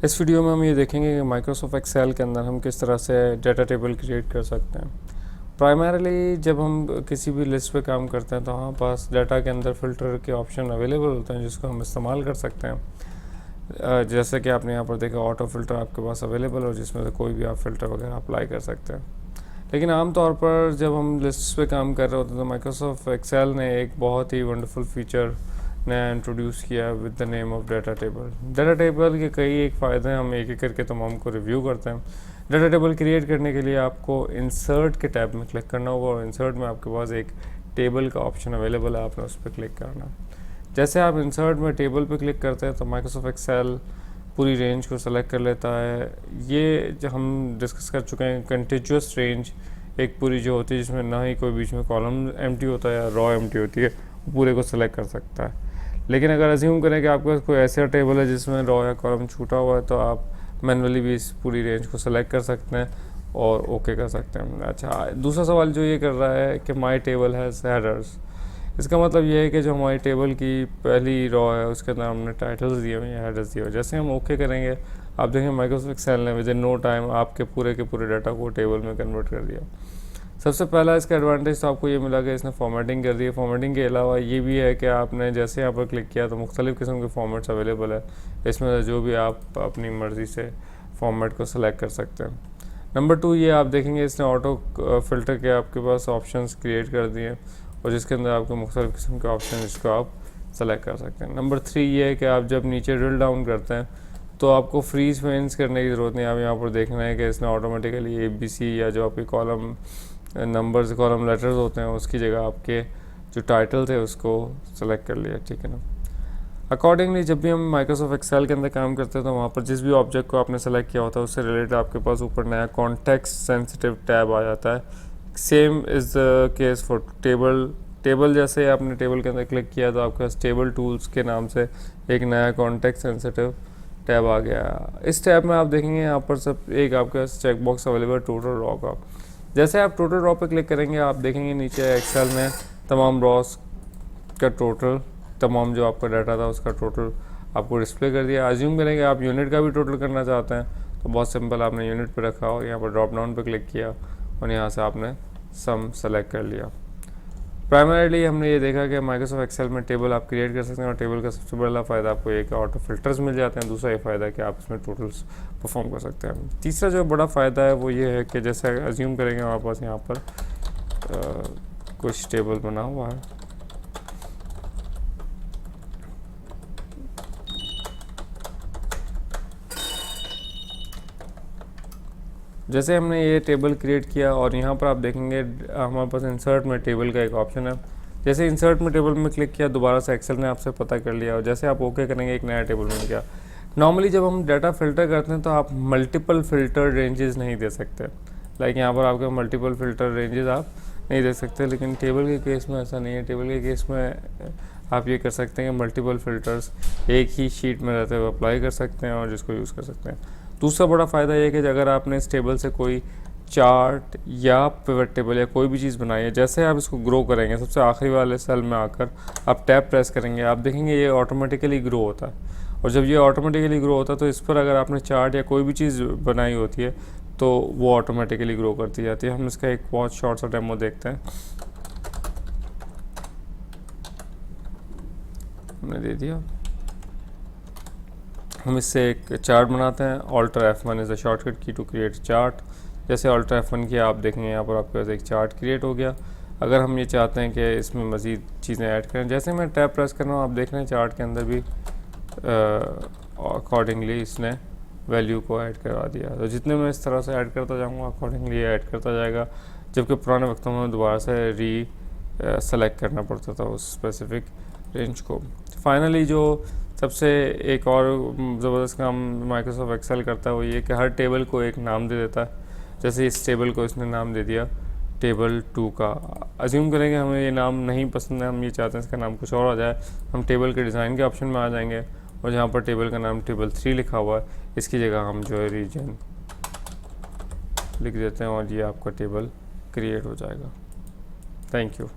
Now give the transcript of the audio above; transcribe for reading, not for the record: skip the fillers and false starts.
इस वीडियो में हम ये देखेंगे कि माइक्रोसॉफ्ट एक्सेल के अंदर हम किस तरह से डाटा टेबल क्रिएट कर सकते हैं। प्राइमरीली जब हम किसी भी लिस्ट पे काम करते हैं तो हमारे पास डाटा के अंदर फ़िल्टर के ऑप्शन अवेलेबल होते हैं जिसको हम इस्तेमाल कर सकते हैं। जैसे कि आपने यहाँ पर देखा ऑटो फ़िल्टर आपके पास अवेलेबल हो जिसमें से कोई भी आप फ़िल्टर वगैरह अप्लाई कर सकते हैं। लेकिन आमतौर पर जब हम लिस्ट पे काम कर रहे होते हैं तो माइक्रोसॉफ्ट एक्सेल ने एक बहुत ही वंडरफुल फीचर नया इंट्रोड्यूस किया with the name of data table. Data table के कई एक फ़ायदे हैं, हम एक एक करके तमाम को रिव्यू करते हैं। डाटा टेबल क्रिएट करने के लिए आपको इंसर्ट के टैब में क्लिक करना होगा और इंसर्ट में आपके पास एक टेबल का ऑप्शन अवेलेबल है, आपने उस पर क्लिक करना। जैसे आप इंसर्ट में टेबल पे क्लिक करते हैं तो माइक्रोसॉफ्ट एक्सेल पूरी रेंज को सेलेक्ट कर लेता है। ये जो हम डिस्कस कर चुके हैं, कंटिन्यूअस रेंज एक पूरी जो होती है जिसमें ना ही कोई बीच में कॉलम एम्प्टी होता है या रॉ एम्प्टी होती है, वो पूरे को सेलेक्ट कर सकता है। लेकिन अगर अज्यूम करें कि आपके पास कोई ऐसा टेबल है जिसमें रॉ या कॉलम छूटा हुआ है तो आप मैनुअली भी इस पूरी रेंज को सेलेक्ट कर सकते हैं और ओके कर सकते हैं। अच्छा, दूसरा सवाल जो ये कर रहा है कि माई टेबल हैज़ हेडर्स, इसका मतलब ये है कि जो हमारी टेबल की पहली रॉ है उसके अंदर हमने टाइटल्स दिए हुए हैं, हेडर्स दिए हुए। जैसे हम ओके करेंगे आप देखें माइक्रोसॉफ्ट एक्सेल ने विद इन नो टाइम आपके पूरे के पूरे डाटा को टेबल में कन्वर्ट कर दिया। सबसे पहला इसका एडवांटेज तो आपको ये मिला कि इसने फॉर्मेटिंग कर दी है। फॉर्मेटिंग के अलावा ये भी है कि आपने जैसे यहाँ पर क्लिक किया तो मुख्तलिफ़ किस्म के फॉर्मेट्स अवेलेबल है, इसमें जो भी आप अपनी मर्ज़ी से फॉर्मेट को सेलेक्ट कर सकते हैं। नंबर 2 ये आप देखेंगे इसने ऑटो फ़िल्टर के आपके पास ऑप्शंस क्रिएट कर दिए हैं और जिसके अंदर आपको मुख्तलिफ़ किस्म के ऑप्शन जिसको आप सेलेक्ट कर सकते हैं। नंबर 3 ये है कि आप जब नीचे ड्रिल डाउन करते हैं तो आपको फ्रीज फेंस करने की ज़रूरत नहीं है। आप यहाँ पर देखना है कि इसने ऑटोमेटिकली ABC या जो आपके कॉलम नंबर्स कॉलम लेटर्स होते हैं उसकी जगह आपके जो टाइटल थे उसको सेलेक्ट कर लिया, ठीक है ना। अकॉर्डिंगली जब भी हम माइक्रोसॉफ्ट एक्सेल के अंदर काम करते हैं तो वहाँ पर जिस भी ऑब्जेक्ट को आपने सेलेक्ट किया होता है उससे रिलेटेड आपके पास ऊपर नया कॉन्टेक्स्ट सेंसिटिव टैब आ जाता है। Same is the case for table जैसे आपने टेबल के अंदर क्लिक किया तो आपके पास टेबल टूल्स के नाम से एक नया कॉन्टेक्स्ट सेंसिटिव टैब आ गया। इस टैब में आप देखेंगे यहाँ पर सब एक आपके पास check box available total row का। जैसे आप टोटल रॉ पे क्लिक करेंगे आप देखेंगे नीचे एक्सेल में तमाम रॉस का टोटल, तमाम जो आपका डाटा था उसका टोटल आपको डिस्प्ले कर दिया। अज्यूम करेंगे आप यूनिट का भी टोटल करना चाहते हैं तो बहुत सिंपल, आपने यूनिट पे रखा और यहाँ पर ड्रॉप डाउन पे क्लिक किया और यहाँ से आपने सम सेलेक्ट कर लिया। प्राइमरीली हमने ये देखा कि माइक्रोसॉफ्ट एक्सेल में टेबल आप क्रिएट कर सकते हैं और टेबल का सबसे बड़ा फ़ायदा आपको एक ऑटो फिल्टर्स मिल जाते हैं। दूसरा ये फ़ायदा है कि आप इसमें टोटल्स परफॉर्म कर सकते हैं। तीसरा जो बड़ा फ़ायदा है वो ये है कि जैसे अज्यूम करेंगे हमारे पास यहाँ पर कुछ टेबल बना हुआ है, जैसे हमने ये टेबल क्रिएट किया और यहाँ पर आप देखेंगे हमारे पास इंसर्ट में टेबल का एक ऑप्शन है। जैसे इंसर्ट में टेबल में क्लिक किया दोबारा से एक्सेल ने आपसे पता कर लिया और जैसे आप ओके करेंगे एक नया टेबल मिल गया। नॉर्मली जब हम डाटा फ़िल्टर करते हैं तो आप मल्टीपल फ़िल्टर रेंजेस नहीं दे सकते, लाइक यहाँ पर आपके मल्टीपल फ़िल्टर रेंजेस आप नहीं दे सकते, लेकिन टेबल के केस में ऐसा नहीं है। टेबल के केस में आप ये कर सकते हैं कि मल्टीपल फ़िल्टर्स एक ही शीट में रहते हुए अप्लाई कर सकते हैं और जिसको यूज़ कर सकते हैं। दूसरा बड़ा फ़ायदा ये है कि अगर आपने इस टेबल से कोई चार्ट या पिवट टेबल या कोई भी चीज़ बनाई है, जैसे आप इसको ग्रो करेंगे सबसे आखिरी वाले सेल में आकर आप टैब प्रेस करेंगे आप देखेंगे ये ऑटोमेटिकली ग्रो होता है। और जब ये ऑटोमेटिकली ग्रो होता है तो इस पर अगर आपने चार्ट या कोई भी चीज़ बनाई होती है तो वो ऑटोमेटिकली ग्रो करती जाती है। हम इसका एक बहुत शॉर्ट सा डेमो देखते हैं। हमने दे दिया, हम इससे एक चार्ट बनाते हैं। Alt F1 is the shortcut की टू क्रिएट चार्ट। जैसे Alt F1 किया आप देखेंगे यहाँ पर आपके पास एक चार्ट क्रिएट हो गया। अगर हम ये चाहते हैं कि इसमें मज़ीद चीज़ें ऐड करें, जैसे मैं टैब प्रेस कर रहा हूँ आप देख रहे हैं चार्ट के अंदर भी अकॉर्डिंगली इसने वैल्यू को ऐड करवा दिया। तो जितने मैं इस तरह से ऐड करता जाऊँगा अकॉर्डिंगली ये ऐड करता जाएगा, जबकि पुराने वक्तों में दोबारा से सेलेक्ट करना पड़ता था उस स्पेसिफिक रेंज को। फाइनली जो सबसे एक और ज़बरदस्त काम माइक्रोसॉफ्ट एक्सेल करता है वो ये कि हर टेबल को एक नाम दे देता है। जैसे इस टेबल को इसने नाम दे दिया टेबल 2 का। अज्यूम करेंगे हमें ये नाम नहीं पसंद है, हम ये चाहते हैं इसका नाम कुछ और आ जाए, हम टेबल के डिज़ाइन के ऑप्शन में आ जाएंगे और जहाँ पर टेबल का नाम टेबल 3 लिखा हुआ है इसकी जगह हम जो है रीजन लिख देते हैं और ये आपका टेबल क्रिएट हो जाएगा। Thank you.